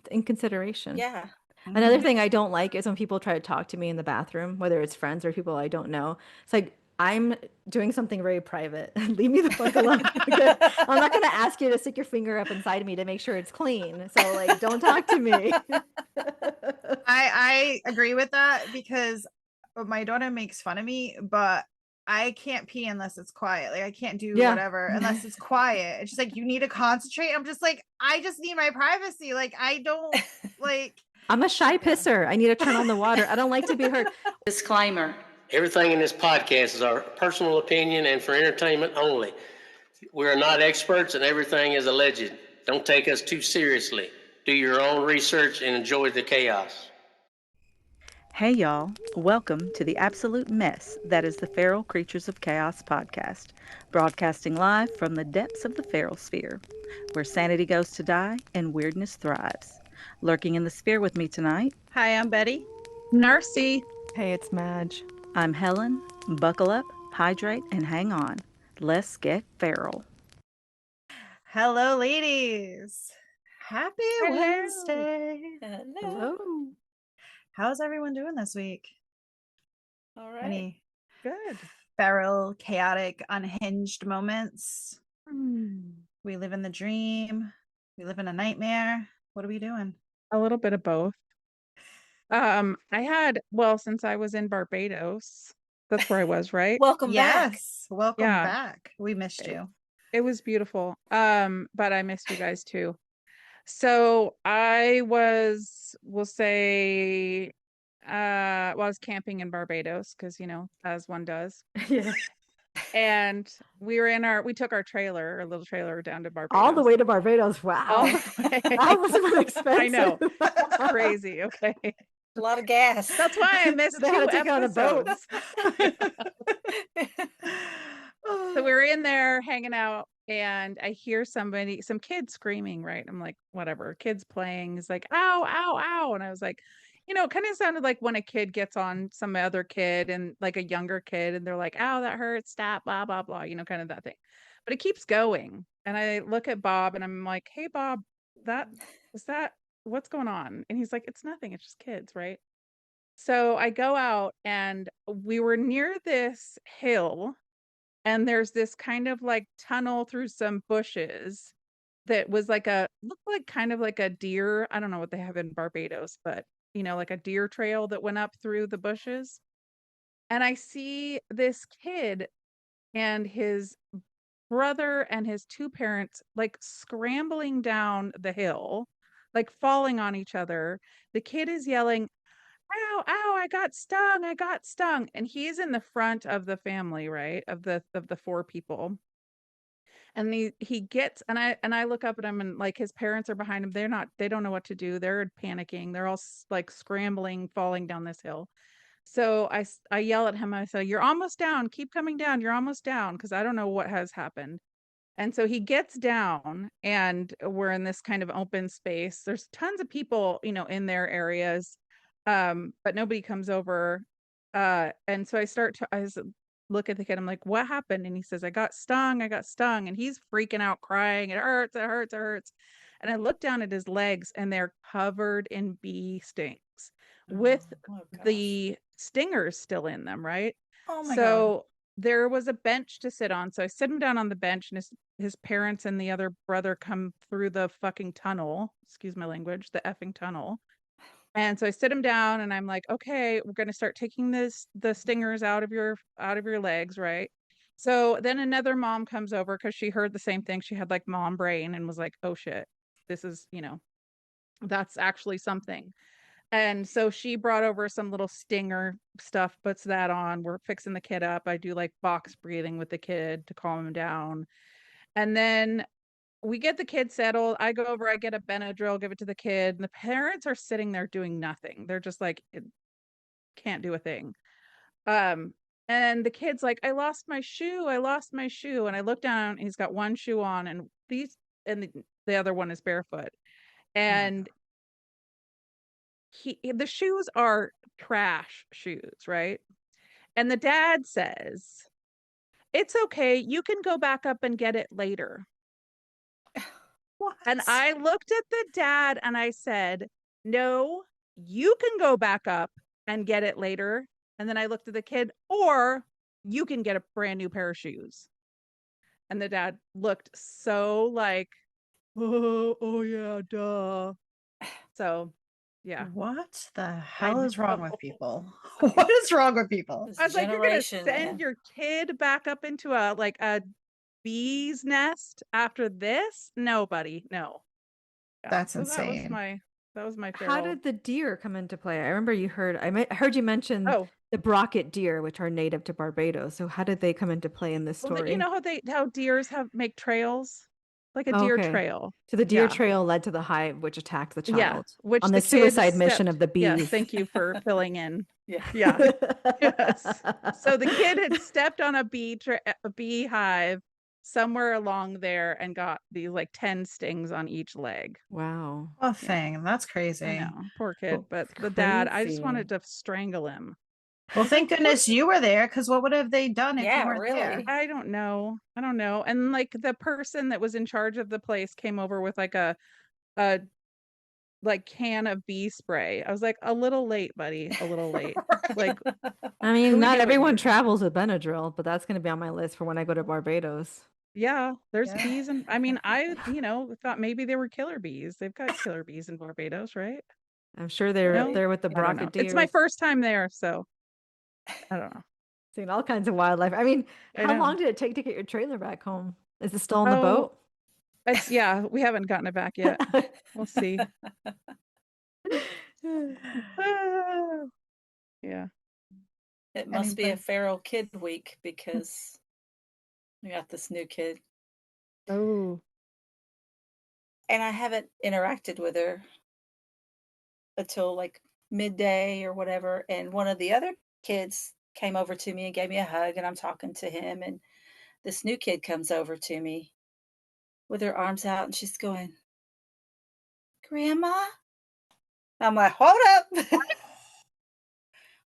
in consideration. Yeah. Another Mhm. thing I don't like is when people try to talk to me in the bathroom, whether it's friends or people I don't know. It's like I'm doing something very private. Leave me the fuck alone. Okay? I'm not gonna ask you to stick your finger up inside me to make sure it's clean. So like, don't talk to me. I agree with that because my daughter makes fun of me, but I can't pee unless it's quiet. Like I can't do Yeah. whatever unless it's quiet. It's just like you need to concentrate. I'm just like I just need my privacy. Like I don't like I'm a shy yeah. pisser. I need to turn on the water. I don't like to be heard. Disclaimer. Everything in this podcast is our personal opinion and for entertainment only. We are not experts and everything is alleged. Don't take us too seriously. Do your own research and enjoy the chaos. Hey y'all, welcome to the absolute mess that is the Feral Creatures of Chaos podcast, broadcasting live from the depths of the feral sphere, where sanity goes to die and weirdness thrives. Lurking in the sphere with me tonight, Hi, I'm Betty. Narci. Hey, it's Madge. I'm Helen. Buckle up, hydrate, and hang on. Let's get feral. Hello, ladies. Happy Hello. Wednesday. Hello. How's everyone doing this week? All right. Any Good. feral, chaotic, unhinged moments? Hmm. We live in the dream. We live in a nightmare. What are we doing? A little bit of both. Since I was in Barbados, that's where I was, right? Welcome back. Yes. Welcome Yeah. back. We missed you. It was beautiful. But I missed you guys too. So I was camping in Barbados because, as one does. Yeah. And we took our little trailer down to Barbados. All the way to Barbados. Wow. All the way. That was expensive. I know. It's crazy. Okay. A lot of gas. That's why I missed They had to two take it on a boat. episodes. So we were in there hanging out and I hear some kids screaming, right? I'm like, whatever, kids playing. Is like, ow, ow, ow. And I was like, it kind of sounded like when a kid gets on some other kid and like a younger kid and they're like, ow, that hurts, stop, blah, blah, blah, kind of that thing. But it keeps going. And I look at Bob and I'm like, hey, Bob, what's going on? And he's like, it's nothing. It's just kids, right? So I go out and we were near this hill and there's this kind of like tunnel through some bushes that was looked like kind of like a deer. I don't know what they have in Barbados, but like a deer trail that went up through the bushes. And I see this kid and his brother and his two parents like scrambling down the hill, like falling on each other. The kid is yelling, ow, ow, I got stung, I got stung. And he's in the front of the family, right? Of the four people. And he gets and I look up at him and like his parents are behind him. They don't know what to do. They're panicking. They're all like scrambling, falling down this hill. So I yell at him. I say, you're almost down. Keep coming down. You're almost down. Because I don't know what has happened. And so he gets down and we're in this kind of open space. There's tons of people, in their areas. But nobody comes over. And so I look at the kid. I'm like, what happened? And he says, I got stung. And he's freaking out, crying. It hurts. It hurts. It hurts. And I look down at his legs and they're covered in bee stings with the stingers still in them. Right. Oh my So there was a bench to sit on. So I sit him down on the bench and his parents and the other brother come through the fucking tunnel. Excuse my language, the effing tunnel. And so I sit him down and I'm like, okay, we're going to start taking the stingers out of your legs. Right. So then another mom comes over because she heard the same thing. She had like mom brain and was like, oh shit, this is, that's actually something. And so she brought over some little stinger stuff, puts that on. We're fixing the kid up. I do like box breathing with the kid to calm him down. And then we get the kid settled. I go over, I get a Benadryl, give it to the kid. And the parents are sitting there doing nothing. They're just like, can't do a thing. And the kid's like, I lost my shoe. And I look down and he's got one shoe on and the other one is barefoot. And the shoes are trash shoes, right? And the dad says, it's okay. You can go back up and get it later. What? And I looked at the dad and I said, no, you can go back up and get it later. And then I looked at the kid, or you can get a brand new pair of shoes. And the dad looked so like, oh yeah, duh. So, yeah. What the hell is wrong with know. people? What is wrong with people? This I was like, you're gonna generation, send man. your kid back up into a bee's nest after this? No, buddy, no. Yeah, That's so insane. that was my How feral. did the deer come into play? I remember you heard heard you mention Oh, the brocket deer, which are native to Barbados. So how did they come into play in this well, story? you know how deers make trails, like a Oh, deer okay. trail. So the deer Yeah. trail led to the hive, which attacked the Yeah, child which on the the kid suicide mission stepped- of the Yes, bees. thank you for filling in. Yeah. Yeah. Yes. So the kid had stepped on a beehive somewhere along there and got these like 10 stings on each leg. Wow. Oh, thing. That's I crazy. know, poor kid. Well, But the dad, I just crazy. wanted to strangle him. Well, thank goodness you were there, because what would have they done if Yeah, you weren't there? really. I don't know. And like the person that was in charge of the place came over with like a like can of bee spray. I was like, a little late, buddy. A little late. Like, I mean, Who not knew it everyone here? travels with Benadryl, but that's going to be on my list for when I go to Barbados. yeah, there's Yeah. bees, and I mean, I thought maybe they were killer bees. They've got killer bees in Barbados, right? I'm sure they're No? there with the I don't know. brocket deer. It's my first time there, so I don't know. Seeing all kinds of wildlife. I mean, I how know. long did it take to get your trailer back home? Is it still on the Oh, boat? we haven't gotten it back yet. We'll see. Yeah. It must be a Anybody- feral kid week because we got this new kid. Oh. And I haven't interacted with her until like midday or whatever. And one of the other kids came over to me and gave me a hug, and I'm talking to him. And this new kid comes over to me with her arms out, and she's going, Grandma? I'm like, hold up.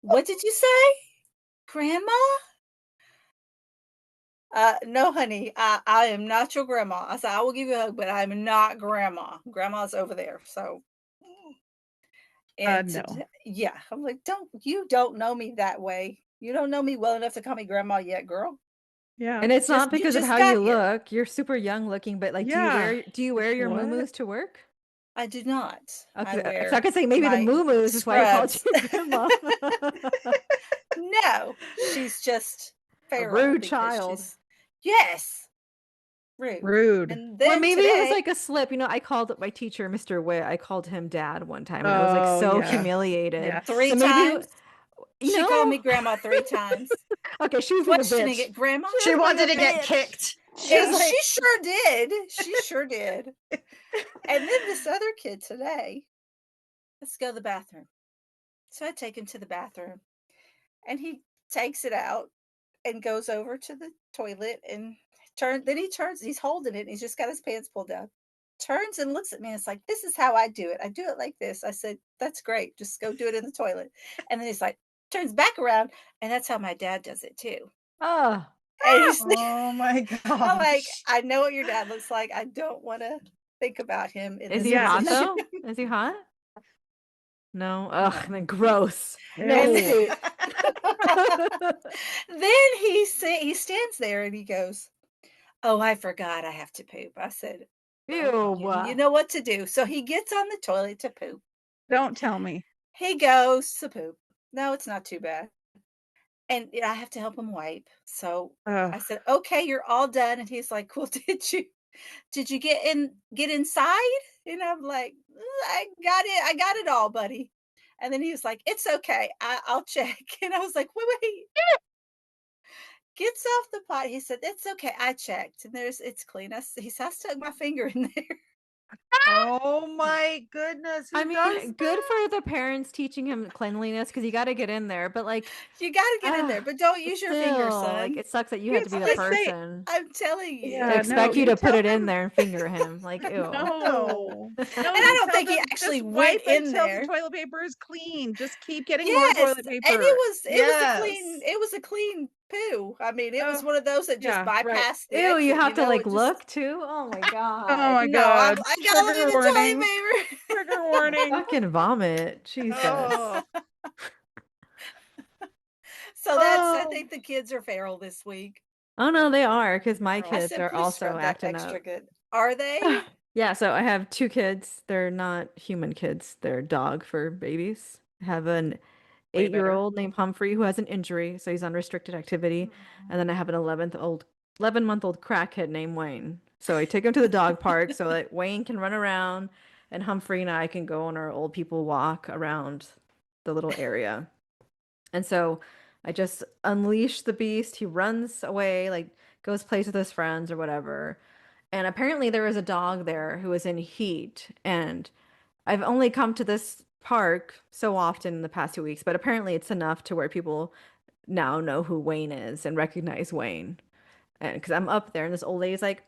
What did you say? Grandma? No, honey, I am not your grandma. I said, I will give you a hug, but I'm not grandma. Grandma's over there. So, and No. yeah, I'm like, you don't know me that way. You don't know me well enough to call me grandma yet, girl. Yeah. And it's not you because of just how got you here. look. You're super young looking, but like, Yeah. do you wear your What? muumuus to work? I do not. Okay, I wear so I could say maybe the my muumuus is why I called scrubs. you grandma. No, she's just A feral rude because child. yes, rude. Rude. And Well, then maybe it was today, like a slip. You know, I called my teacher, Mr. Witt. I called him dad one time, and I was like Oh, so yeah. humiliated. Yeah. 3 So maybe times. you She know, called me grandma 3 times, okay, she was being a questioning bitch. it. Grandma? She was wanted being to a get bitch. kicked. She sure did. She sure did. And then this other kid today, let's go to the bathroom. So I take him to the bathroom, and he takes it out and goes over to the toilet and turns, he's holding it, and he's just got his pants pulled down. Turns and looks at me and it's like, this is how I do it. I do it like this. I said, that's great. Just go do it in the toilet. And then he's like, turns back around, and that's how my dad does it too. Oh, And he's Oh my god. I'm like, I know what your dad looks like. I don't want to think about him. In is this he hot position. though? Is he hot? No. Ugh, then gross. And No. then he stands there and he goes, oh, I forgot I have to poop. I said, Ew. you know what to do. So he gets on the toilet to poop. Don't tell me. He goes to poop. No, it's not too bad. And I have to help him wipe. So Ugh. I said, okay, you're all done. And he's like, well, did you get inside? And I'm like, I got it all, buddy. And then he was like, it's okay. I'll check. And I was like, wait. Gets off the pot. He said, it's okay. I checked. And it's clean. I stuck my finger in there. Oh my goodness. Who I mean, does good that? for the parents teaching him cleanliness because you got to get in there. But like, You got to get in there, but don't use your finger, still, son. like, it sucks that you had to be the It's like person I'm telling you. Yeah, to no, expect you you to put tell it in them- there and finger him. Like, ew. No. No. And I don't think he actually went in there. The toilet paper is clean. Just keep getting more Yes, toilet paper. and it was Yes. a clean poo. I mean, it was Oh, one of those that just yeah, right. bypassed the Ew, you exit, have to like it just look too. Oh my Oh god. my no, god. I got one Trigger at a time, warning. baby. Trigger warning. Fucking vomit. Jesus. Oh. So that's I Oh. think the kids are feral this week. Oh no, they are because my Oh, I kids said, are please also scrub that acting extra up. good. Are they? Yeah, so I have two kids. They're not human kids. They're dog fur babies. I have an Way better. 8-year-old named Humphrey who has an injury, so he's on restricted activity. And then I have an 11-month-old crackhead named Wayne. So I take him to the dog park so that Wayne can run around and Humphrey and I can go on our old people walk around the little area. And so I just unleash the beast. He runs away, like goes plays with his friends or whatever. And apparently there was a dog there who was in heat. And I've only come to this park so often in the past 2 weeks, but apparently it's enough to where people now know who Wayne is and recognize Wayne. And because I'm up there and this old lady's like,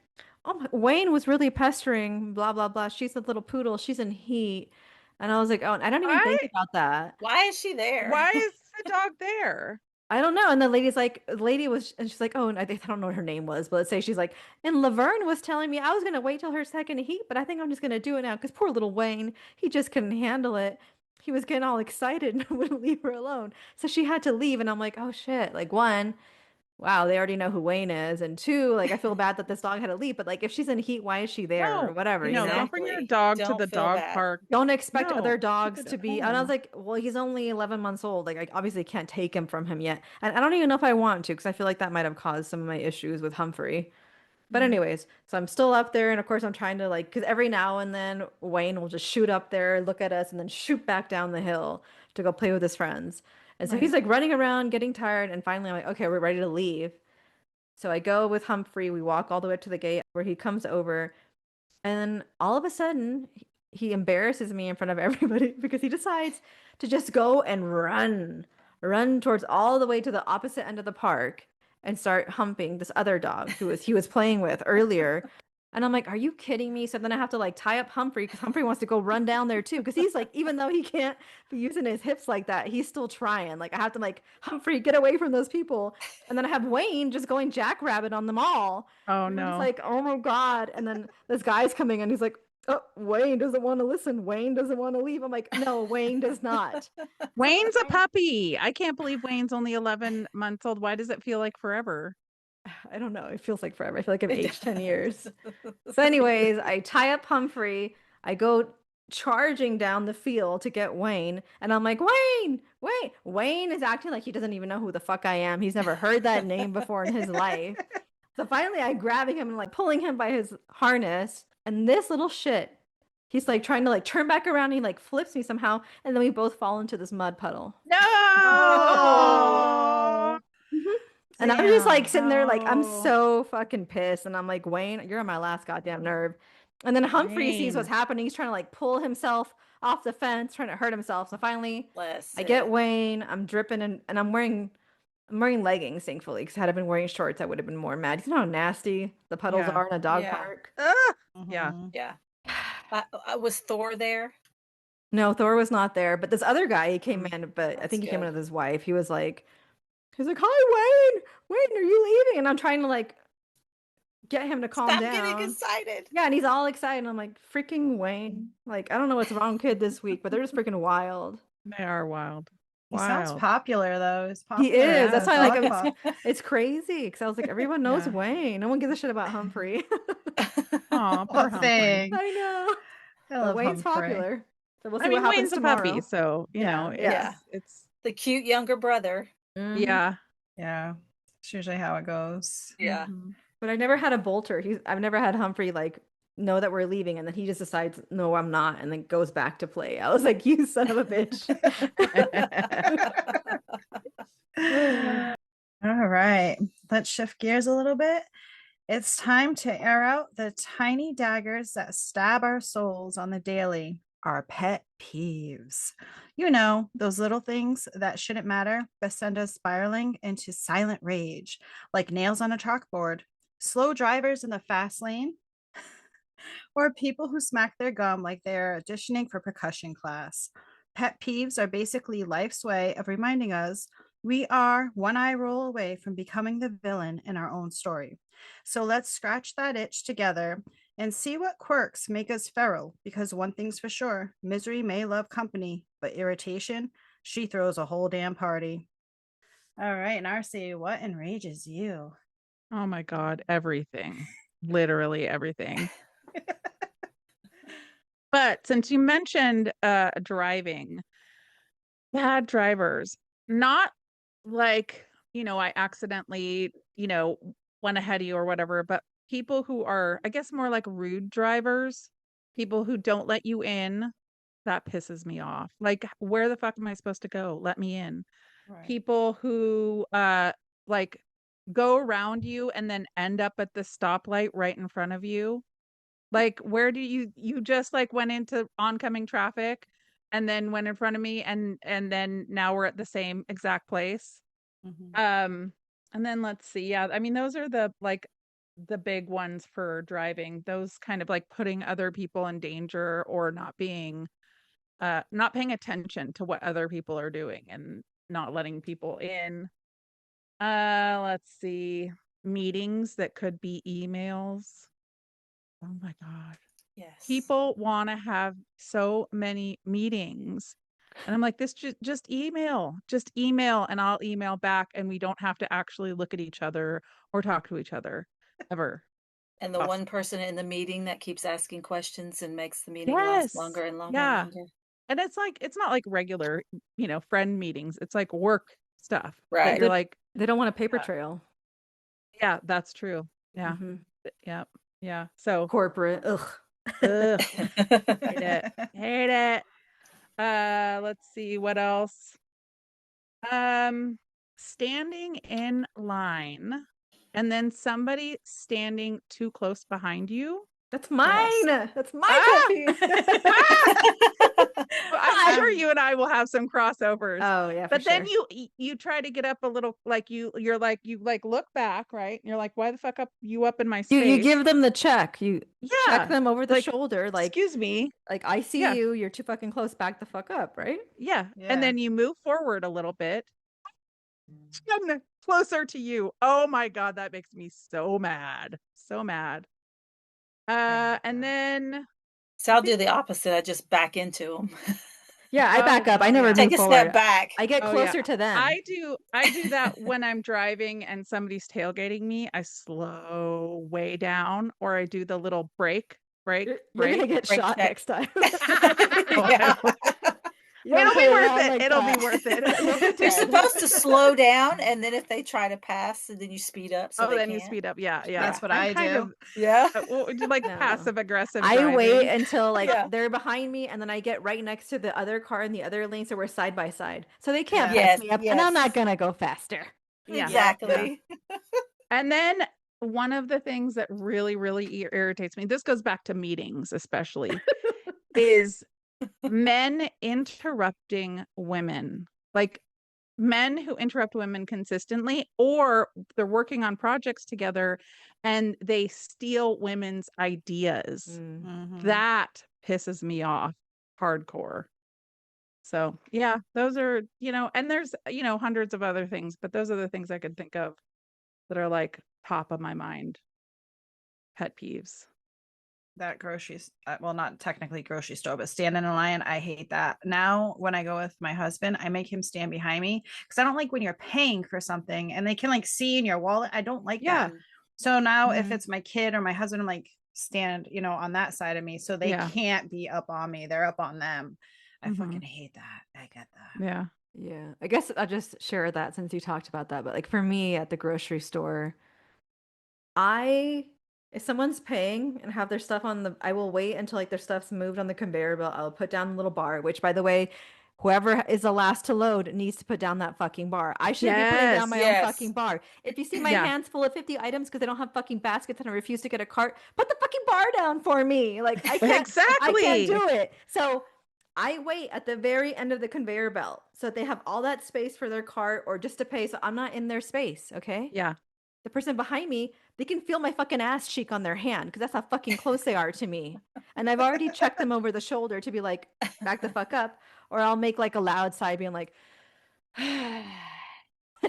"Oh, Wayne was really pestering, blah, blah, blah. She's a little poodle. She's in heat." And I was like, "Oh, I don't even think Why? about that." Why is she there? Why is the dog there? I don't know. And the lady's like, the lady was, and she's like, oh, and I don't know what her name was, but let's say she's like, and Laverne was telling me I was going to wait till her second heat, but I think I'm just going to do it now because poor little Wayne, he just couldn't handle it. He was getting all excited and wouldn't leave her alone. So she had to leave. And I'm like, oh shit. Like, one, wow, they already know who Wayne is. And two, like, I feel bad that this dog had to leave, but like, if she's in heat, why is she there or No, whatever, you know? don't bring your Exactly. dog to Don't the feel dog bad. park. Don't expect No, other keep dogs it to at be. And I was home. like, well, he's only 11 months old. Like, I obviously can't take him from him yet. And I don't even know if I want to because I feel like that might have caused some of my issues with Humphrey. But anyways, so I'm still up there, and of course I'm trying to like, because every now and then Wayne will just shoot up there, look at us, and then shoot back down the hill to go play with his friends. And so he's like running around, getting tired, and finally I'm like, okay, we're ready to leave. So I go with Humphrey. We walk all the way up to the gate where he comes over, and all of a sudden he embarrasses me in front of everybody because he decides to just go and run towards all the way to the opposite end of the park and start humping this other dog he was playing with earlier. And I'm like, are you kidding me? So then I have to like tie up Humphrey because Humphrey wants to go run down there too. Because he's like, even though he can't be using his hips like that, he's still trying. Like I have to like, Humphrey, get away from those people. And then I have Wayne just going jackrabbit on them all. Oh And I'm just no. like, oh my God. And then this guy's coming and he's like, oh, Wayne doesn't want to listen. Wayne doesn't want to leave. I'm like, no, Wayne does not. Wayne's a puppy. I can't believe Wayne's only 11 months old. Why does it feel like forever? I don't know. It feels like forever. I feel like I've aged 10 years. So, anyways, I tie up Humphrey. I go charging down the field to get Wayne. And I'm like, Wayne, Wayne. Wayne is acting like he doesn't even know who the fuck I am. He's never heard that name before in his life. So finally, I grabbing him and like pulling him by his harness. And this little shit, he's like trying to like turn back around. And he like flips me somehow. And then we both fall into this mud puddle. No. Oh. And I'm just like Damn. sitting there, like, I'm No. so fucking pissed. And I'm like, Wayne, you're on my last goddamn nerve. And then Humphrey sees what's Wayne. happening. He's trying to like pull himself off the fence, trying to hurt himself. So finally, Bless I get it. Wayne. I'm dripping and I'm wearing leggings, thankfully, because had I been wearing shorts, I would have been more mad. You know how nasty the puddles Yeah. are in a dog Yeah. park? Ah, yeah. Mhm. Yeah. Was Thor there? No, Thor was not there. But this other guy, he came in, but I That's think he came in good. with his wife. He's like, hi, Wayne. Wayne, are you leaving? And I'm trying to like get him to calm Stop down. getting excited. Yeah, and he's all excited. And I'm like, freaking Wayne. Like, I don't know what's wrong, kid, this week, but they're just freaking wild. They are wild. He sounds Wild. popular though. He's He popular is. at That's the why, like, dog park. it's crazy because I was like, everyone knows Yeah. Wayne. No one gives a shit about Humphrey. Aw, poor Poor Humphrey. thing. I know. I But love Wayne's Humphrey. popular. So we'll see I mean, what happens Wayne's a tomorrow. puppy, so you Yeah, know, yeah. it's The cute younger brother. Mhm. yeah. Yeah, it's usually how it goes. Yeah. Mhm. But I never had a bolter. I've never had Humphrey like know that we're leaving and then he just decides, no, I'm not, and then goes back to play. I was like, you son of a bitch. All right, let's shift gears a little bit. It's time to air out the tiny daggers that stab our souls on the daily, our pet peeves. You know, those little things that shouldn't matter, but send us spiraling into silent rage, like nails on a chalkboard, slow drivers in the fast lane, or people who smack their gum like they're auditioning for percussion class. Pet peeves are basically life's way of reminding us We are one eye roll away from becoming the villain in our own story. So let's scratch that itch together and see what quirks make us feral, because one thing's for sure, misery may love company, but irritation, she throws a whole damn party. All right, Narci, what enrages you? Oh my God, everything. Literally everything. But since you mentioned driving, bad drivers, not like, I accidentally, went ahead of you or whatever, but people who are, I guess, more like rude drivers, people who don't let you in, that pisses me off. Like, where the fuck am I supposed to go? Let me in. Right. People who like go around you and then end up at the stoplight right in front of you. Like, where do you just like went into oncoming traffic and then went in front of me and then now we're at the same exact place. Mhm. And then let's see. Yeah, I mean, those are the big ones for driving. Those kind of like putting other people in danger or not paying attention to what other people are doing and not letting people in. Let's see. Meetings that could be emails. Oh my God. Yes. People want to have so many meetings. And I'm like, this just email and I'll email back and we don't have to actually look at each other or talk to each other ever. And the Awesome. one person in the meeting that keeps asking questions and makes the meeting last longer and longer and longer. And it's like, it's not like regular, friend meetings. It's like work stuff. Right. That you're like, They don't want a paper trail. yeah, that's true. Yeah. Mhm. Yeah. Yeah. So Corporate. Ugh. ugh, hate it. Hate it. Let's see what else. Standing in line and then somebody standing too close behind you. That's mine. Yes. That's my pet peeve. I'm sure you and I will have some crossovers. Oh yeah, but for then sure. you try to get up a little, like you look back, right? And you're like, why the fuck up you up in my space? You give them the check. You check them over the like, shoulder. Like, excuse me. like I see Yeah. you. You're too fucking close. Back the fuck up, right? Yeah. And then you move forward a little bit. I'm closer to you. Oh my God, that makes me so mad. So mad. And then So I'll do the opposite. I just back into them. Yeah, I back up. I never Take move a forward. step back. I get closer to them. I do that when I'm driving and somebody's tailgating me. I slow way down, or I do the little brake. You're gonna get Break shot check. next time. Yeah. It'll be worth it. It'll be worth it. You're supposed to slow down, and then if they try to pass, then you speed up. So then you can't. speed up. Yeah. That's what I'm I kind do. of Yeah. like No. passive aggressive. I driving. wait until like Yeah. they're behind me, and then I get right next to the other car in the other lane, so we're side by side, so they can't Yeah. pass me up, and I'm not gonna go faster. Yeah. Exactly. And then one of the things that really, really irritates me, this goes back to meetings especially, is men interrupting women. Like men who interrupt women consistently, or they're working on projects together and they steal women's ideas. That pisses me off hardcore. So yeah, those are, and there's, hundreds of other things, but those are the things I could think of that are like top of my mind. Pet peeves. That well, not technically grocery store, but standing in line, I hate that. Now when I go with my husband, I make him stand behind me because I don't like when you're paying for something and they can like see in your wallet. I don't like that. So now if it's my kid or my husband, I'm like, stand, on that side of me, so they can't be up on me, they're up on them. I fucking hate that. I get that. Yeah, I guess I'll just share that since you talked about that. But like for me at the grocery store, if someone's paying and have their stuff I will wait until like their stuff's moved on the conveyor belt. I'll put down the little bar, which by the way, whoever is the last to load needs to put down that fucking bar. I shouldn't be putting down my own fucking bar. If you see my hands full of 50 items because they don't have fucking baskets and I refuse to get a cart, put the fucking bar down for me. Like I can't do it. So I wait at the very end of the conveyor belt so that they have all that space for their cart or just to pay. So I'm not in their space. Okay. Yeah. The person behind me, they can feel my fucking ass cheek on their hand because that's how fucking close they are to me. And I've already checked them over the shoulder to be like, back the fuck up. Or I'll make like a loud sigh being like,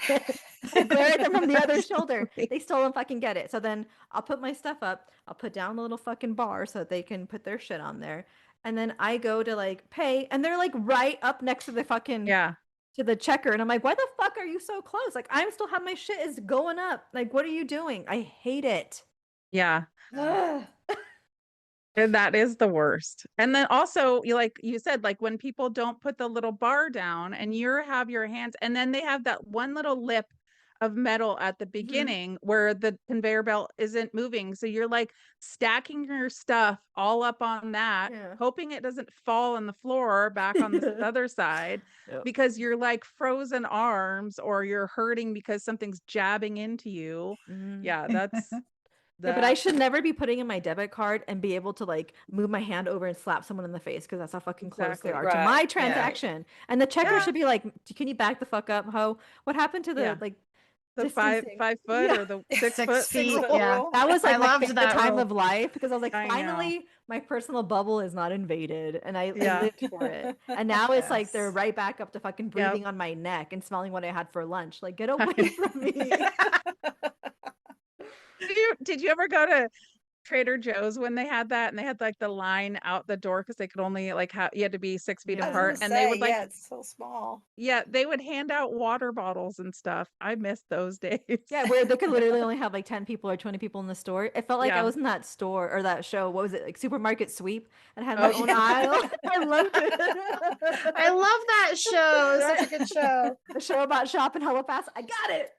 I glare at them from the other shoulder. They still don't fucking get it. So then I'll put my stuff up. I'll put down the little fucking bar so that they can put their shit on there. And then I go to like pay, and they're like right up next to the fucking to the checker. And I'm like, why the fuck are you so close? Like, I'm still have my shit is going up. Like, what are you doing? I hate it. Yeah. Ugh. And that is the worst. And then also, like you said, like when people don't put the little bar down and you have your hands, and then they have that one little lip of metal at the beginning where the conveyor belt isn't moving. So you're like stacking your stuff all up on that, hoping it doesn't fall on the floor back on the other side because you're like frozen arms or you're hurting because something's jabbing into you. Yeah, that's Yeah, but I should never be putting in my debit card and be able to like move my hand over and slap someone in the face because that's how fucking close they are to my transaction. And the checker should be like, can you back the fuck up, ho? What happened to the like the 5 foot or the 6 feet? foot? Yeah, that was like I loved that time rule. of life because I was like, finally, my personal bubble is not invaded, and I lived for it. And now it's like they're right back up to fucking breathing on my neck and smelling what I had for lunch. Like, get away from me. Did you ever go to Trader Joe's when they had that and they had like the line out the door because they could only like you had to be 6 feet apart, and they would like it's so small. Yeah, they would hand out water bottles and stuff. I miss those days. Yeah, where they could literally only have like 10 people or 20 people in the store. It felt like I was in that store or that show. What was it, like Supermarket Sweep, and had my own aisle. I loved it. I love that show. It was such a good show. A show about shopping hella fast. I got it.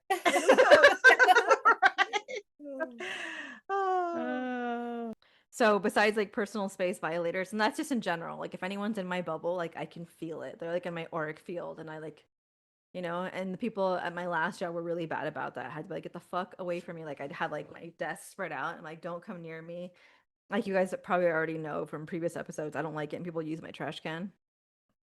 So besides like personal space violators, and that's just in general, like if anyone's in my bubble, like I can feel it. They're like in my auric field, and I like, you know, and the people at my last job were really bad about that. I had to be like, get the fuck away from me. Like I'd have like my desk spread out and like, don't come near me. Like you guys probably already know from previous episodes, I don't like getting people use my trash can.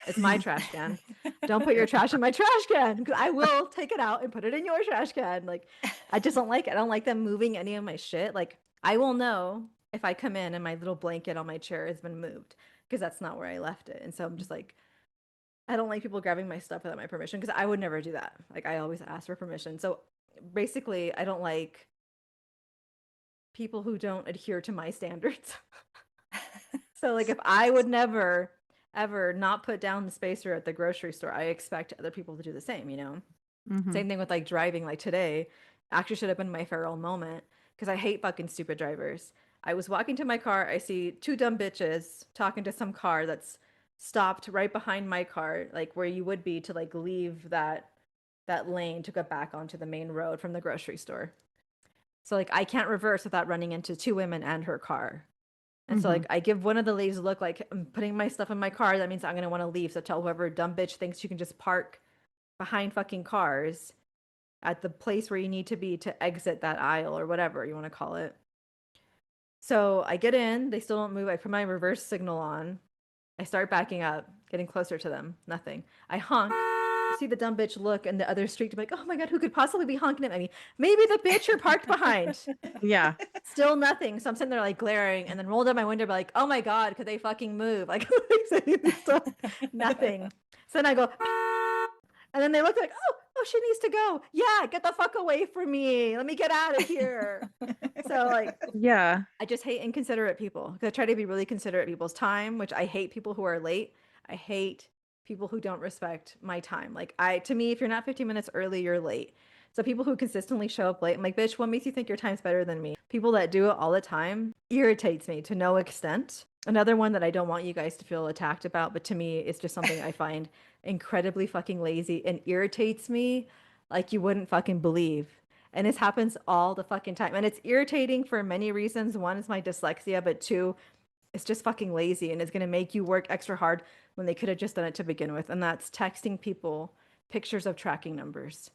It's my trash can. Don't put your trash in my trash can, because I will take it out and put it in your trash can. Like, I just don't like it. I don't like them moving any of my shit. Like, I will know if I come in and my little blanket on my chair has been moved, because that's not where I left it. And so I'm just like, I don't like people grabbing my stuff without my permission, because I would never do that. Like, I always ask for permission. So basically, I don't like people who don't adhere to my standards. So like, if I would never ever not put down the spacer at the grocery store, I expect other people to do the same, you know? Same thing with like driving. Like today actually should have been my feral moment, because I hate fucking stupid drivers. I was walking to my car, I see two dumb bitches talking to some car that's stopped right behind my car, like where you would be to like leave that lane to go back onto the main road from the grocery store. So like I can't reverse without running into two women and her car. And so like I give one of the ladies a look like, I'm putting my stuff in my car. That means I'm going to want to leave. So tell whoever dumb bitch thinks you can just park behind fucking cars at the place where you need to be to exit that aisle or whatever you want to call it. So I get in, they still don't move. I put my reverse signal on. I start backing up, getting closer to them. Nothing. I honk. See the dumb bitch look in the other street to be like, oh my God, who could possibly be honking at me? Maybe the bitch you're parked behind. Yeah. Still nothing. So I'm sitting there like glaring, and then rolled up my window, be like, oh my God, could they fucking move? Like saying stuff. Nothing. So then I go, and then they look like, oh, she needs to go. Yeah, get the fuck away from me. Let me get out of here. So like, yeah, I just hate inconsiderate people, because I try to be really considerate of people's time, which I hate people who are late. I hate people who don't respect my time. Like to me, if you're not 15 minutes early, you're late. So people who consistently show up late, I'm like, bitch, what makes you think your time's better than me? People that do it all the time irritates me to no extent. Another one that I don't want you guys to feel attacked about, but to me, it's just something I find incredibly fucking lazy and irritates me like you wouldn't fucking believe. And this happens all the fucking time. And it's irritating for many reasons. One is my dyslexia, but two, it's just fucking lazy, and it's going to make you work extra hard when they could have just done it to begin with. And that's texting people pictures of tracking numbers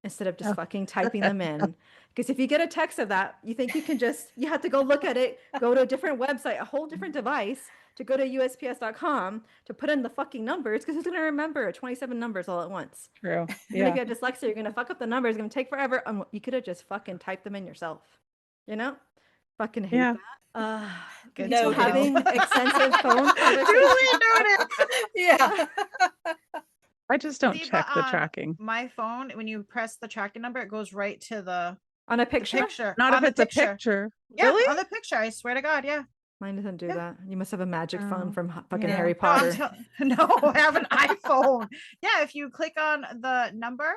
instead of just fucking typing them in. Because if you get a text of that, you think you can just, you have to go look at it, go to a different website, a whole different device, to go to USPS.com to put in the fucking numbers, because who's going to remember 27 numbers all at once? True. Yeah. If you have dyslexia, you're going to fuck up the numbers. It's going to take forever. You could have just fucking typed them in yourself. You know? Fucking hate that. Good people having extensive phone conversations. Yeah. I just don't See, check but the on tracking. my phone, when you press the tracking number, it goes right to the On a picture? picture. Not on if the it's a picture. Yeah, Really? on the picture. I swear to God, yeah. Mine doesn't do Yeah. that. You must have a magic phone Oh, from fucking yeah. Harry No, I'm Potter. no, I have an iPhone. Yeah, if you click on the number,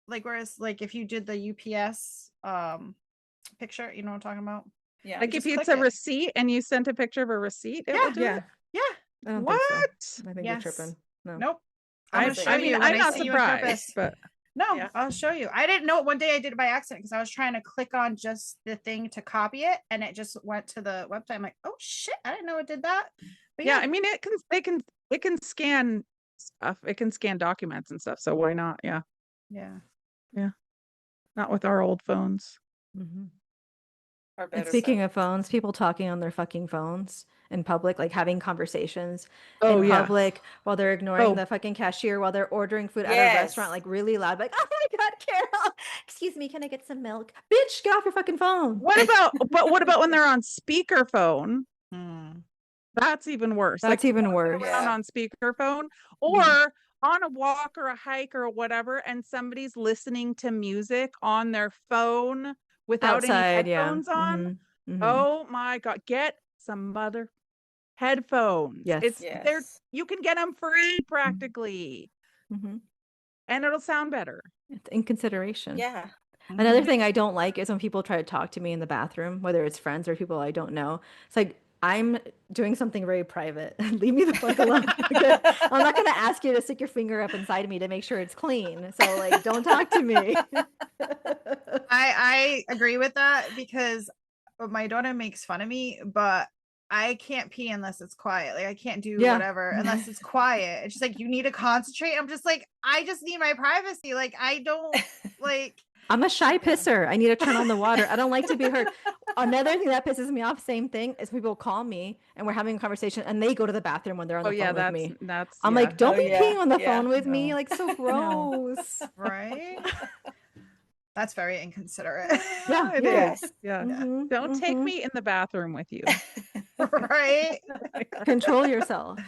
like whereas like if you did the UPS picture, you know what I'm talking about? Yeah. Like just if it's click a it. receipt and you sent a picture of a receipt, it Yeah. will do Yeah. it. Yeah. I don't What? think so. I think Yes. you're tripping. No. Nope. I'm gonna show I you mean, when I'm I not see you in surprised, purpose. but No, yeah. I'll show you. I didn't know it. One day I did it by accident because I was trying to click on just the thing to copy it, and it just went to the website. I'm like, oh shit, I didn't know it did that. But yeah, I mean, it can scan stuff. It can scan documents and stuff. So why not? Yeah, yeah. not with our old phones. Mm-hmm. Or And better speaking of phones. phones, people talking on their fucking phones in public, like having conversations Oh, in yeah. public while they're ignoring Oh. the fucking cashier while they're ordering food at a restaurant, Yes. like really loud, like, oh my God, Carol, excuse me, can I get some milk? Bitch, get off your fucking phone. What about when they're on speakerphone? Hmm. That's even worse. That's Like even walking worse. around Yeah. on speakerphone, or on a walk or a hike or whatever, and somebody's listening to music on their phone without Outside, any headphones on. Mhm, mhm. Oh my God, get some mother headphones. Yes. It's there. Yes. You can get them free practically, Mhm. and it'll sound better. It's inconsideration. Yeah. Another thing I don't like is when people try to talk to me in the bathroom, whether it's friends or people I don't know. It's like I'm doing something very private. Leave me the fuck alone. Okay? I'm not gonna ask you to stick your finger up inside me to make sure it's clean. So like, don't talk to me. I agree with that because my daughter makes fun of me, but I can't pee unless it's quiet. Like I can't do Yeah. whatever unless it's quiet. It's just like you need to concentrate. I'm just like, I just need my privacy. Like I don't like I'm a shy pisser. I need to turn on the water. I don't like to be heard. Another thing that pisses me off, same thing, is people call me and we're having a conversation and they go to the bathroom when they're on Oh the yeah, phone with me. that's. I'm yeah. like, don't Oh, be yeah, peeing on the yeah. phone with me. No. Like, so gross. right. That's very inconsiderate. Yeah, it yeah. is. Yeah. Mhm, Don't take mhm. me in the bathroom with you. right. Control yourself.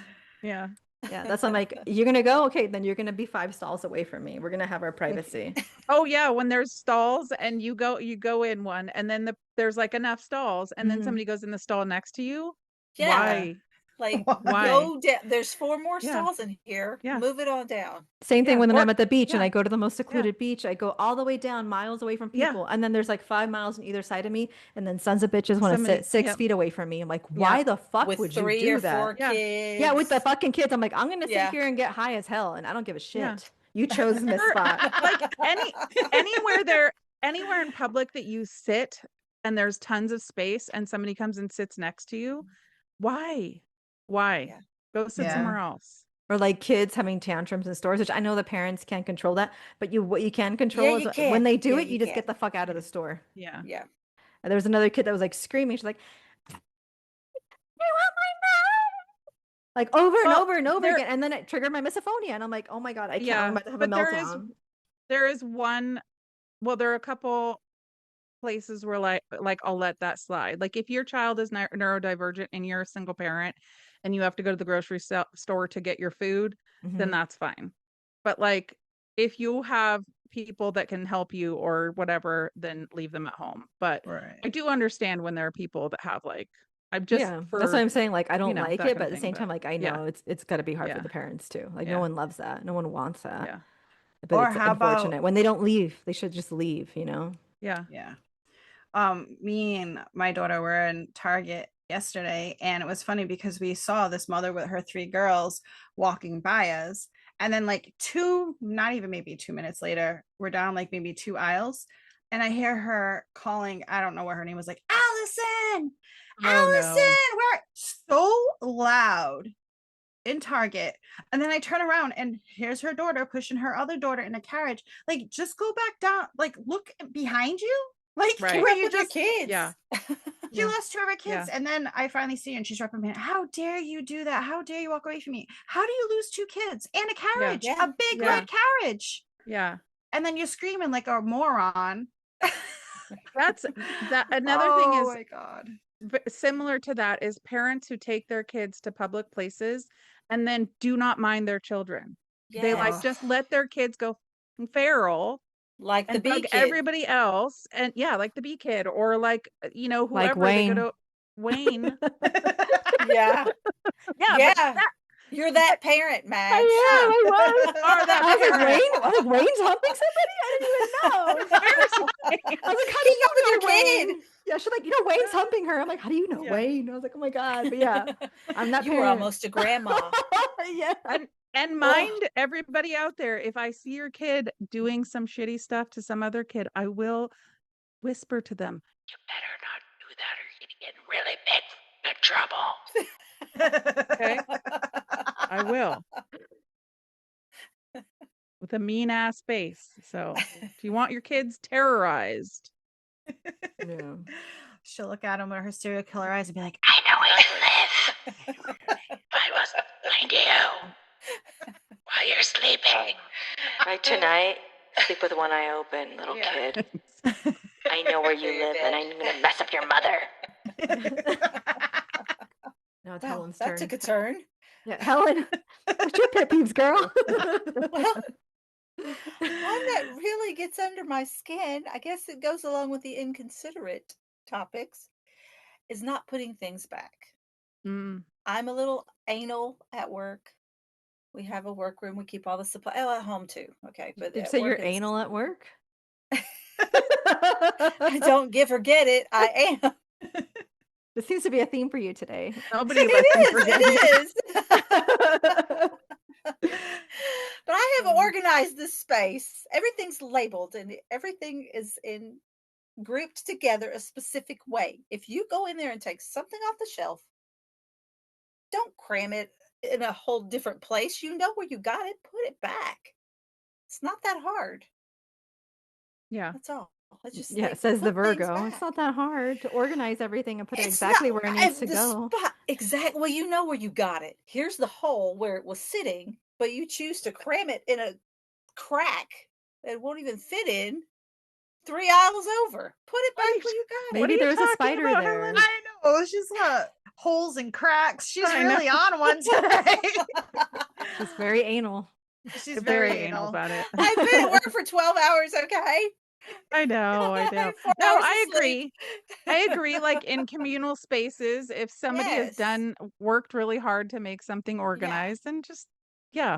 Yeah. Yeah, that's I'm like, you're gonna go? Okay, then you're gonna be 5 stalls away from me. We're gonna have our privacy. Oh yeah, when there's stalls and you go in one, and then there's like enough stalls, and then Mhm. somebody goes in the stall next to you. Yeah. Why? Like Why? go down. There's 4 more Yeah. stalls in here. Yeah. Move it on down. Same thing Yeah, when or- I'm at the beach and yeah. I go to the most secluded beach. I go all the way down, miles away from Yeah. people, and then there's like 5 miles on either side of me, and then sons of bitches want to Somebody- sit 6 yep. feet away from me. I'm like, why the fuck With would you 3 do or that? 4 Yeah. kids. Yeah, with the fucking kids. I'm like, I'm gonna sit Yeah. here and get high as hell, and I don't give a shit. Yeah. You chose this spot. Like anywhere in public that you sit and there's tons of space and somebody comes and sits next to you. Why? Yeah. Go sit Yeah. somewhere else. Or like kids having tantrums in stores, which I know the parents can't control that, but what you can control you is can. when they do Yeah, it, you you just can. get the fuck out of the store. Yeah. Yeah. And there was another kid that was like screaming. She's like, I want my mom. Like over and Well, over and over there- again. And then it triggered my misophonia. And I'm like, oh my God, I can't. Yeah, I'm about to have but a there meltdown. there is one. Well, there are a couple places where like I'll let that slide. Like if your child is neurodivergent and you're a single parent and you have to go to the grocery store to get your food, then Mhm. that's fine. But like if you have people that can help you or whatever, then leave them at home. But Right. I do understand when there are people that have like I'm just Yeah, for that's what I'm saying. Like, I don't know, like that it, kind but of at the thing, same but time, like, I yeah. know it's got to be hard for Yeah. the parents too. Like, Yeah. no one loves that. No one wants that. Yeah. But Or it's how about- unfortunate when they don't leave. They should just leave. You know. Yeah. Yeah. Me and my daughter were in Target yesterday, and it was funny because we saw this mother with her 3 girls walking by us, and then like not even maybe 2 minutes later, we're down like maybe 2 aisles, and I hear her calling, I don't know what her name was, like, Allison, Oh, Allison, no. we're so loud in Target. And then I turn around and here's her daughter pushing her other daughter in a carriage. Like, just go back down, like look behind you. Like, Right. where Keep you up with your just kids. Yeah. she lost 2 of her kids. Yeah. And then I finally see her and she's reprimanding, how dare you do that? How dare you walk away from me? How do you lose 2 kids and a carriage, Yeah. a big Yeah. red carriage? Yeah. And then you're screaming like a moron. That's that another thing Oh is my God. similar to that is parents who take their kids to public places and then do not mind their children. They like Yes. just let their kids go feral Like the and bee bug kid. everybody else. And yeah, like the bee kid or like, whoever Like they go Wayne. to Wayne. Yeah. Yeah, Yeah. but You're that parent, Madge. I was. are that I was like, parent. Wayne? I was like, Wayne's humping somebody? I didn't even know. Where's Wayne? I was like, how do Keep you up with know your Wayne? kid. Yeah, she's like, Wayne's humping her. I'm like, how do you know Yeah. Wayne? I was like, oh my God. But yeah, I'm that You were parent. almost a grandma. Yeah. And mind everybody out there, if I see your kid doing some shitty stuff to some other kid, I will whisper to them, you better not do that or you're gonna get in really big trouble. Okay? I will. With a mean ass face. So if you want your kids terrorized. Yeah. She'll look at him with her serial killer eyes and be like, I know where you live. I was behind you while you're sleeping. Right tonight, sleep with one eye open, little kid. I know where you live and I'm gonna mess up your mother. Now it's Well, Helen's that turn. took a turn. Yeah, Helen, what's your pet peeves, girl? Well, one that really gets under my skin, I guess it goes along with the inconsiderate topics, is not putting things back. Mm. I'm a little anal at work. We have a workroom. We keep all the supplies. Oh, at home too. Okay, but Did you at say work you're it's- anal at work? I don't give or get it. I am. This seems to be a theme for you today. Nobody lets you forget. It is. But I have organized this space. Everything's labeled and everything is grouped together a specific way. If you go in there and take something off the shelf, don't cram it in a whole different place. You know where you got it, put it back. It's not that hard. Yeah. That's all. Let's just Yeah, says the put things Virgo. It's back. not that hard to organize everything and put it It's exactly not- where it needs to the go. spot- exactly. Well, you know where you got it. Here's the hole where it was sitting, but you choose to cram it in a crack that it won't even fit in 3 aisles over. Put it back Right. where you got it. What Maybe are you there's a talking spider about, there. Helen? I know. She's got holes and cracks. She's I know. really on one today. She's very anal. She's I'm very very anal about it. I've been at work for 12 hours, okay? I know. 4 No, hours I of sleep. agree. I agree. Like in communal spaces, if somebody has Yes. worked really hard to make something organized, then just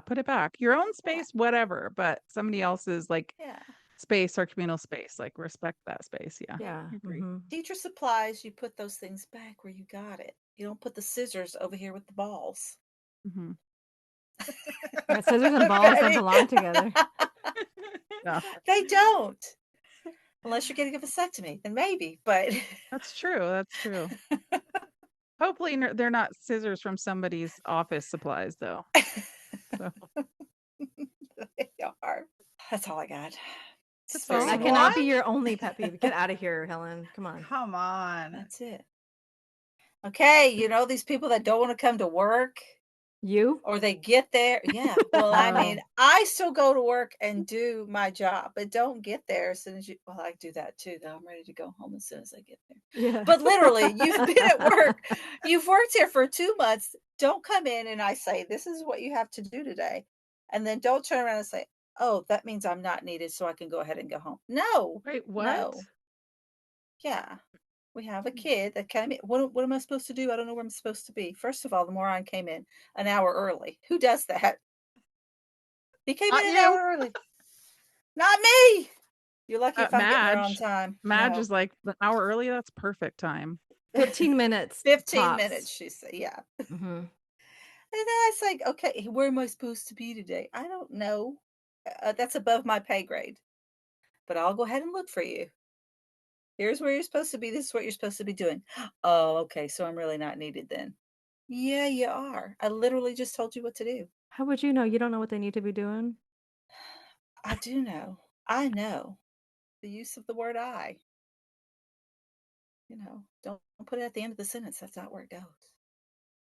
put it back. Your own space, whatever, but somebody else's like Yeah. space or communal space, like respect that space. Yeah. Yeah. I agree. Mhm. Teacher supplies, you put those things back where you got it. You don't put the scissors over here with the balls. Mm-hmm. Yeah, scissors and balls don't Okay. belong together. Yeah, They don't. Unless you're getting a vasectomy, then maybe, but that's true. That's true. Hopefully they're not scissors from somebody's office supplies, though. So. they are. That's all I got. That's It's very very That simple. cannot What? be your only pet peeve. Get out of here, Helen. Come on. Come on. That's it. Okay, you know these people that don't want to come to work You? or they get there. Yeah. Well, I mean, I still go to work and do my job, but don't get there as soon as you. Well, I do that too, though. I'm ready to go home as soon as I get there. Yeah. But literally, you've been at work. You've worked here for 2 months. Don't come in and I say, this is what you have to do today. And then don't turn around and say, oh, that means I'm not needed, so I can go ahead and go home. No. Wait, what? No. Yeah. We have a kid that came in. What am I supposed to do? I don't know where I'm supposed to be. First of all, the moron came in an hour early. Who does that? He came Not in an you. hour early. Not me. You're lucky if I'm getting there on Madge. time. Madge No. is like an hour early. That's perfect time. 15 minutes. 15 tops. minutes, she said. Yeah. Mhm. And then I was like, okay, where am I supposed to be today? I don't know. That's above my pay grade. But I'll go ahead and look for you. Here's where you're supposed to be. This is what you're supposed to be doing. Oh, okay. So I'm really not needed then. Yeah, you are. I literally just told you what to do. How would you know? You don't know what they need to be doing? I do know. I know the use of the word I. Don't put it at the end of the sentence. That's not where it goes.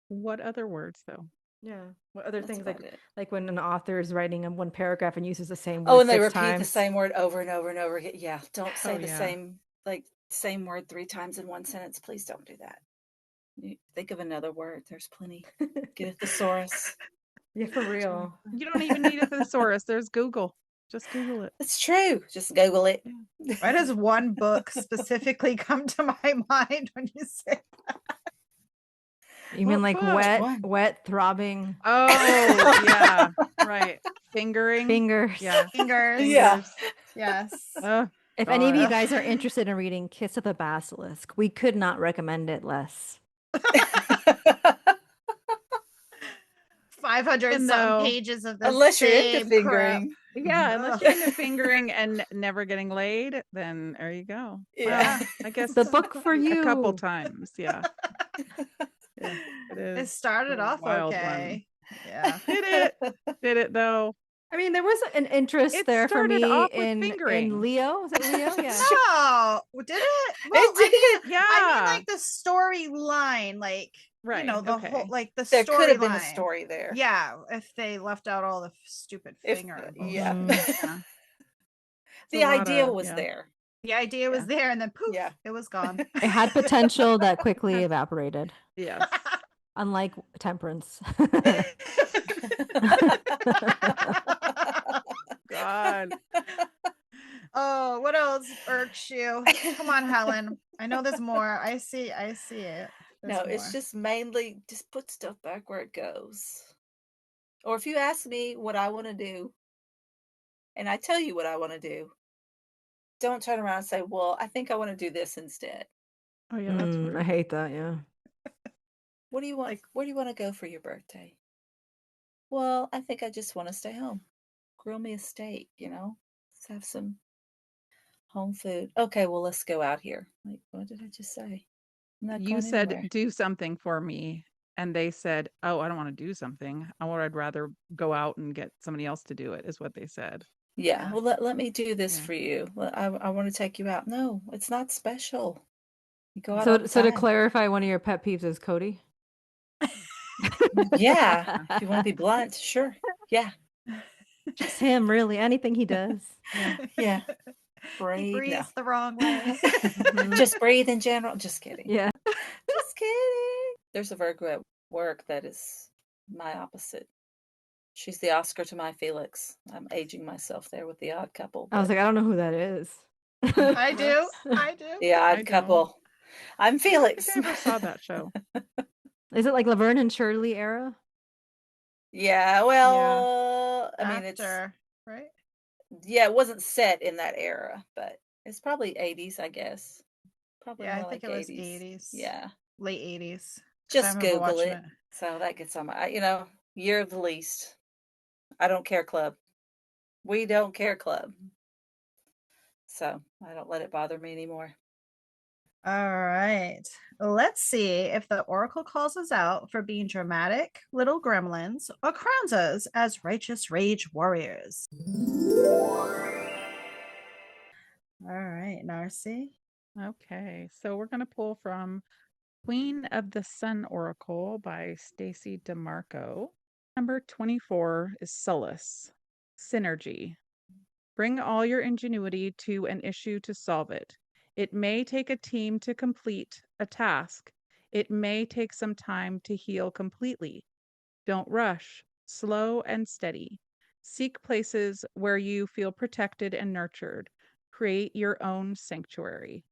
What other words, though? Yeah. What other That's things about it. like when an author is writing in one paragraph and uses the same word Oh, and they 6 repeat the times? same word over and over and over again. Yeah. Don't say Oh, the yeah. same word 3 times in one sentence. Please don't do that. You think of another word. There's plenty. Get a thesaurus. Yeah, for real. You don't even need a thesaurus. There's Google. Just Google it. It's true. Just Google it. Why does one book specifically come to my mind when you say You mean What like book? wet, throbbing Oh, yeah. Right. Fingering. fingers? Yeah. fingers? Yeah. Yes. Oh, If any of you God. guys are interested in reading Kiss of the Basilisk, we could not recommend it less. 500 Even something though- pages of the Unless you're into same crap. fingering. Yeah, unless Ugh. you're into fingering and never getting laid, then there you go. Yeah. Well, I guess The book for you. a couple times. Yeah. Yeah, it It is. started a off wild one. okay. Yeah. Did it though? I mean, there was an interest It there for started me off with in fingering. Leo. Is it Leo? Yeah. Oh, did it? Well, It did. Yeah. I mean, like the storyline, like Right, you know, the okay. whole like the There could have been a storyline. story there. Yeah, if they left out all the stupid If, finger. yeah. bullshit. Yeah. The a lot idea of- was yeah. there. The idea was there, and then poof, Yeah. it was gone. It had potential that quickly evaporated, Yes. unlike temperance. God. Oh, what else irks you? Come on, Helen. I know there's more. I see it. No, There's it's more. just mainly just put stuff back where it goes. Or if you ask me what I want to do, and I tell you what I want to do, don't turn around and say, well, I think I want to do this instead. Oh yeah, that's I weird. hate that. Yeah. What do you want? Like- Where do you want to go for your birthday? Well, I think I just want to stay home. Grill me a steak, Let's have some home food. Okay, well, let's go out here. Like, what did I just say? I'm not You going said anywhere. do something for me, and they said, "Oh, I don't want to do something. I'd rather go out and get somebody else to do it." Is what they said. Yeah, Yeah. well, let me do this Yeah. for you. I want to take you out. No, it's not special. You go out So, all the so to time. clarify, one of your pet peeves is Cody. Yeah, if you want to be blunt, sure. Yeah, Just him, really. Anything he does. Yeah. yeah. He Breathe. breathes No. the wrong way. Just breathe in general. Just kidding. Yeah. Just kidding. There's a Virgo at work that is my opposite. She's the Oscar to my Felix. I'm aging myself there with the Odd Couple. I was but like, I don't know who that is. I do. the I Odd don't. Couple. I'm I Felix. don't think I ever saw that show. Is it like Laverne and Shirley era? Yeah, well, I mean, After, right? it wasn't set in that era, but it's probably 80s, I guess. Probably Yeah, I more think like it was 80s. 80s. Yeah. Late 80s. Just Google it. So that gets on my, year of the least. I don't care club. We don't care club. So I don't let it bother me anymore. All right. Let's see if the Oracle calls us out for being dramatic little gremlins or crowns us as righteous rage warriors. All right, Narci. Okay, so we're going to pull from Queen of the Sun Oracle by Stacy DeMarco. Number 24 is Solace, Synergy. Bring all your ingenuity to an issue to solve it. It may take a team to complete a task. It may take some time to heal completely. Don't rush, slow and steady. Seek places where you feel protected and nurtured. Create your own sanctuary.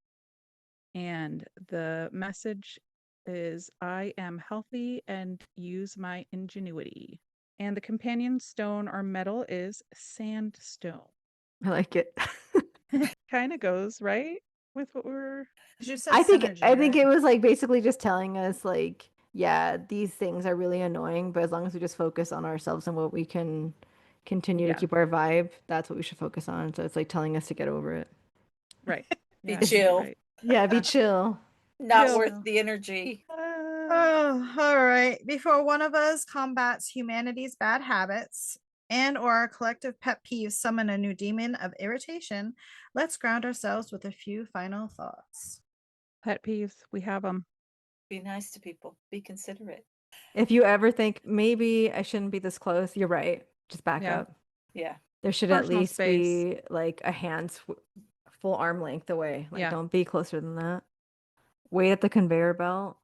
And the message is, I am healthy and use my ingenuity. And the companion stone or metal is sandstone. I like it. Kind of goes right with what we're. You said I think synergy, it right? was like basically just telling us like, yeah, these things are really annoying, but as long as we just focus on ourselves and what we can continue to Yeah. keep our vibe, that's what we should focus on. So it's like telling us to get over it. Right. Be Yeah, you're chill. right. Yeah, be chill. Not Chill. worth the energy. Oh, all right. Before one of us combats humanity's bad habits and or our collective pet peeves summon a new demon of irritation, let's ground ourselves with a few final thoughts. Pet peeves, we have them. Be nice to people. Be considerate. If you ever think maybe I shouldn't be this close, you're right. Just back Yeah. up. Yeah. There should at Personal least space. be like a hand's full arm length away. Like, Yeah. don't be closer than that. Wait at the conveyor belt.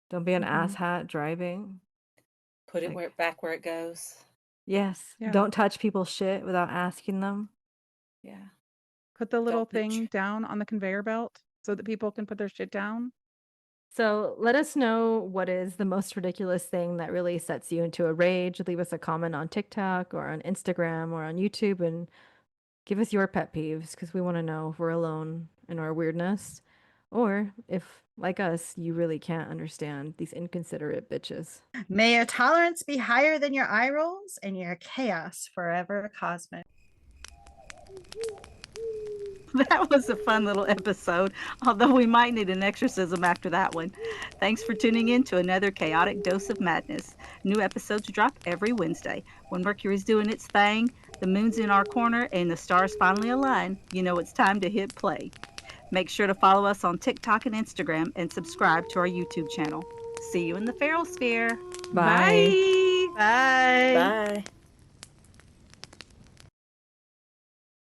Don't be an Mhm. asshat driving. Put it Like- back where it goes. Yes. Yeah. Don't touch people's shit without asking them. Yeah. Put the little Don't put thing down on the conveyor belt so that people can put their shit down. So let us know what is the most ridiculous thing that really sets you into a rage. Leave us a comment on TikTok or on Instagram or on YouTube and give us your pet peeves because we want to know if we're alone in our weirdness or if, like us, you really can't understand these inconsiderate bitches. May your tolerance be higher than your eye rolls and your chaos forever cosmic. That was a fun little episode, although we might need an exorcism after that one. Thanks for tuning in to another chaotic dose of madness. New episodes drop every Wednesday. When Mercury's doing its thing, the moon's in our corner, and the stars finally align, you know it's time to hit play. Make sure to follow us on TikTok and Instagram and subscribe to our YouTube channel. See you in the feral sphere. Bye. Bye. Bye. Bye.